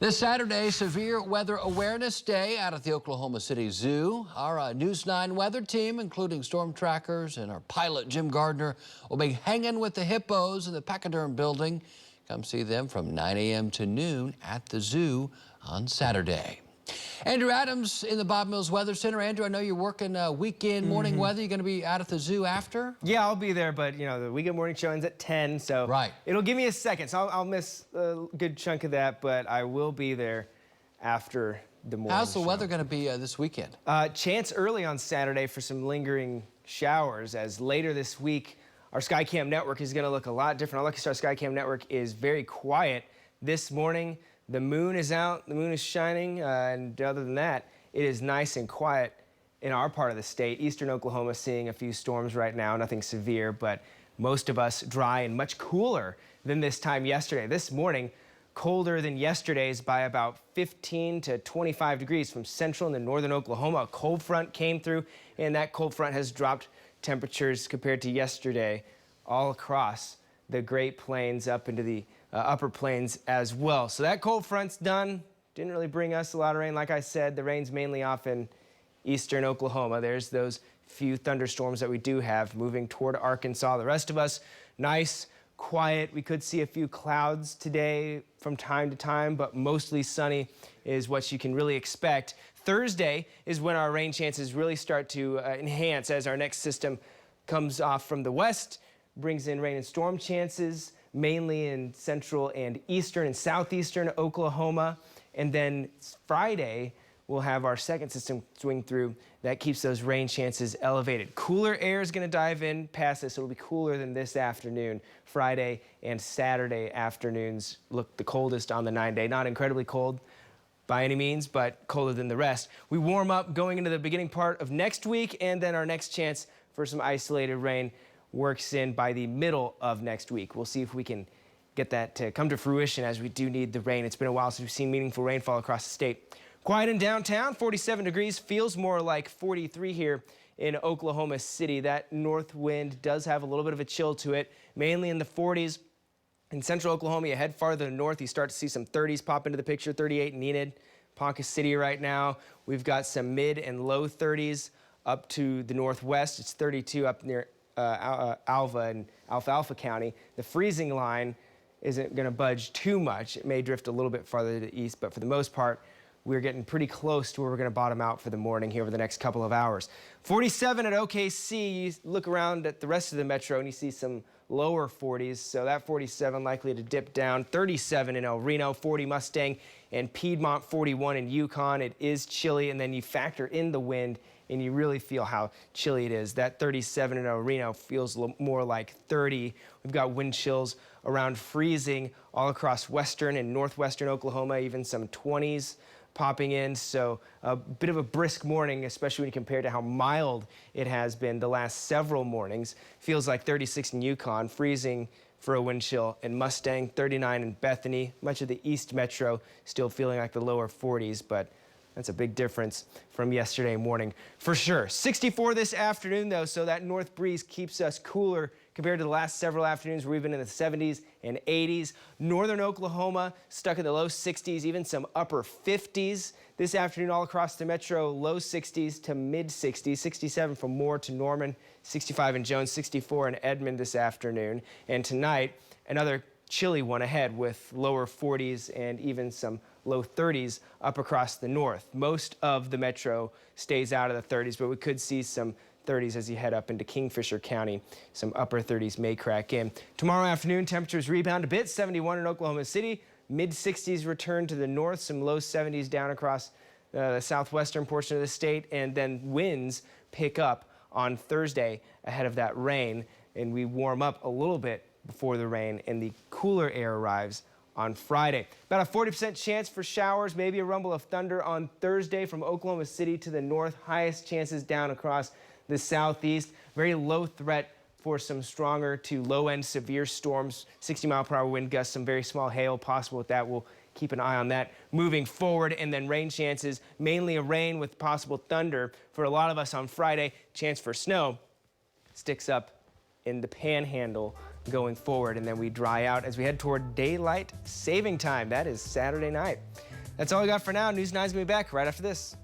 This Saturday, Severe Weather Awareness Day out at the Oklahoma City Zoo. Our News 9 weather team, including storm trackers and our pilot Jim Gardner, will be hanging with the hippos in the Pachyderm building. Come see them from 9 a.m. to noon at the zoo on Saturday. Andrew Adams in the Bob Mills Weather Center. Andrew, I know you're working weekend morning weather. You're going to be out at the zoo after? Yeah, I'll be there, but the weekend morning show ends at 10, so it'll give me a second. So I'll miss a good chunk of that, but I will be there after the morning How's the show. weather going to be this weekend? Chance early on Saturday for some lingering showers, as later this week our Skycam network is going to look a lot different. Our Lucky Star Skycam network is very quiet this morning. The moon is out, the moon is shining, and other than that, it is nice and quiet in our part of the state. Eastern Oklahoma seeing a few storms right now, nothing severe, but most of us dry and much cooler than this time yesterday. This morning, colder than yesterday's by about 15 to 25 degrees from central and northern Oklahoma. A cold front came through, and that cold front has dropped temperatures compared to yesterday all across the Great Plains up into the upper plains as well. So that cold front's done. Didn't really bring us a lot of rain. Like I said, the rain's mainly off in eastern Oklahoma. There's those few thunderstorms that we do have moving toward Arkansas. The rest of us, nice, quiet. We could see a few clouds today from time to time, but mostly sunny is what you can really expect. Thursday is when our rain chances really start to enhance as our next system comes off from the west, brings in rain and storm chances, mainly in central and eastern and southeastern Oklahoma. And then Friday, we'll have our second system swing through that keeps those rain chances elevated. Cooler air is going to dive in past this. It'll be cooler than this afternoon. Friday and Saturday afternoons look the coldest on the 9-day. Not incredibly cold by any means, but colder than the rest. We warm up going into the beginning part of next week, and then our next chance for some isolated rain works in by the middle of next week. We'll see if we can get that to come to fruition, as we do need the rain. It's been a while since we've seen meaningful rainfall across the state. Quiet in downtown, 47 degrees, feels more like 43 here in Oklahoma City. That north wind does have a little bit of a chill to it, mainly in the 40s. In central Oklahoma, you head farther north, you start to see some 30s pop into the picture. 38 in Enid, Ponca City right now. We've got some mid and low 30s up to the northwest. It's 32 up near Alva and Alfalfa County. The freezing line isn't going to budge too much. It may drift a little bit farther to the east, but for the most part, we're getting pretty close to where we're going to bottom out for the morning here over the next couple of hours. 47 at OKC. You look around at the rest of the metro and you see some lower 40s, so that 47 likely to dip down. 37 in El Reno, 40 Mustang and Piedmont, 41 in Yukon. It is chilly, and then you factor in the wind and you really feel how chilly it is. That 37 in El Reno feels more like 30. We've got wind chills around freezing all across western and northwestern Oklahoma, even some 20s popping in. So a bit of a brisk morning, especially when you compare to how mild it has been the last several mornings. Feels like 36 in Yukon, freezing for a wind chill in Mustang, 39 in Bethany. Much of the east metro still feeling like the lower 40s, but that's a big difference from yesterday morning for sure. 64 this afternoon, though, so that north breeze keeps us cooler compared to the last several afternoons where we've been in the 70s and 80s. Northern Oklahoma stuck in the low 60s, even some upper 50s. This afternoon all across the metro, low 60s to mid 60s. 67 from Moore to Norman, 65 in Jones, 64 in Edmond this afternoon. And tonight, another chilly one ahead with lower 40s and even some low 30s up across the north. Most of the metro stays out of the 30s, but we could see some 30s as you head up into Kingfisher County. Some upper 30s may crack in. Tomorrow afternoon, temperatures rebound a bit. 71 in Oklahoma City. Mid 60s return to the north. Some low 70s down across the southwestern portion of the state. And then winds pick up on Thursday ahead of that rain. And we warm up a little bit before the rain, and the cooler air arrives on Friday. About a 40% chance for showers, maybe a rumble of thunder on Thursday from Oklahoma City to the north. Highest chances down across the southeast. Very low threat for some stronger to low-end severe storms. 60-mile-per-hour wind gusts, some very small hail possible with that. We'll keep an eye on that moving forward. And then rain chances, mainly a rain with possible thunder for a lot of us on Friday. Chance for snow sticks up in the panhandle going forward, and then we dry out as we head toward daylight saving time. That is Saturday night. That's all I got for now. News 9's going to be back right after this.